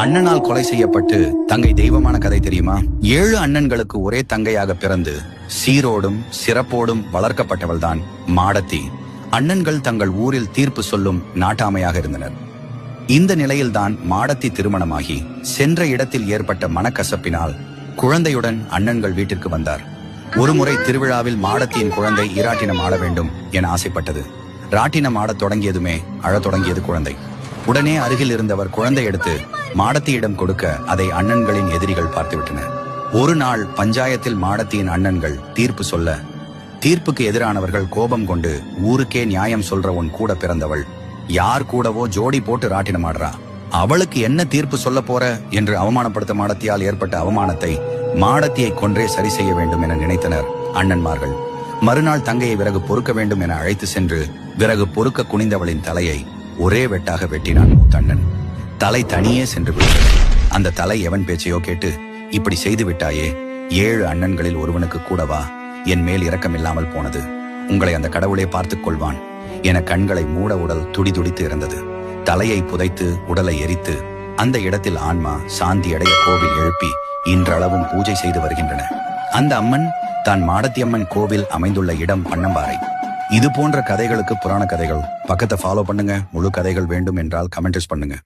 அண்ணனால் கொலை செய்யப்பட்டு தங்கை தெய்வமான கதை தெரியுமா? 7 அண்ணன்களுக்கு ஒரே தங்கையாக பிறந்து சீரோடும் சிறப்போடும் வளர்க்கப்பட்டவள்தான் மாடத்தி. அண்ணன்கள் தங்கள் ஊரில் தீர்ப்பு சொல்லும் நாட்டாமையாக இருந்தனர். இந்த நிலையில்தான் மாடத்தி திருமணமாகி சென்ற இடத்தில் ஏற்பட்ட மனக்கசப்பினால் குழந்தையுடன் அண்ணன்கள் வீட்டிற்கு வந்தார். ஒருமுறை திருவிழாவில் மாடத்தியின் குழந்தை ஈராட்டினம் ஆட வேண்டும் என ஆசைப்பட்டது. ராட்டினம் ஆடத் தொடங்கியதுமே அழத் தொடங்கியது குழந்தை. உடனே அருகில் இருந்தவர் குழந்தை எடுத்து மாடத்தியிடம் கொடுக்க அதை அண்ணன்களின் எதிரிகள் பார்த்துவிட்டனர். ஒரு நாள் பஞ்சாயத்தில் மாடத்தியின் அண்ணன்கள் தீர்ப்பு சொல்ல, தீர்ப்புக்கு எதிரானவர்கள் கோபம் கொண்டு, ஊருக்கே நியாயம் சொல்ற உன் கூட பிறந்தவள் யார் கூடவோ ஜோடி போட்டு ராட்டினம் ஆடுறா, அவளுக்கு என்ன தீர்ப்பு சொல்ல போற என்று அவமானப்படுத்த மாடத்தியால் ஏற்பட்ட அவமானத்தை மாடத்தியை கொன்றே சரி செய்ய வேண்டும் என நினைத்தனர் அண்ணன்மார்கள். மறுநாள் தங்கையை விறகு பொறுக்க வேண்டும் என அழைத்து சென்று விறகு பொறுக்க குனிந்தவளின் தலையை ஒரே வெட்டாக வெட்டினான் மூத்தண்ணன். தலை தனியே சென்று விட்டது. அந்த தலை எவன் பேச்சையோ கேட்டு, இப்படி செய்து விட்டாயே, 7 அண்ணன்களில் ஒருவனுக்கு கூடவா என் மேல் இரக்கமில்லாமல் போனது, உங்களை அந்த கடவுளே பார்த்துக் கொள்வான் என கண்களை மூட உடல் துடிதுடித்து இருந்தது. தலையை புதைத்து உடலை எரித்து அந்த இடத்தில் ஆன்மா சாந்தி அடைய கோவில் எழுப்பி இன்றளவும் பூஜை செய்து வருகின்றன. அந்த அம்மன் தான் மாடத்தியம்மன் கோவில் அமைந்துள்ள இடம் பன்னம்பாறை. இது போன்ற கதைகளுக்கு புராண கதைகள் பக்கத்தை ஃபாலோ பண்ணுங்க. முழு கதைகள் வேண்டும் என்றால் கமெண்ட்ஸ் பண்ணுங்க.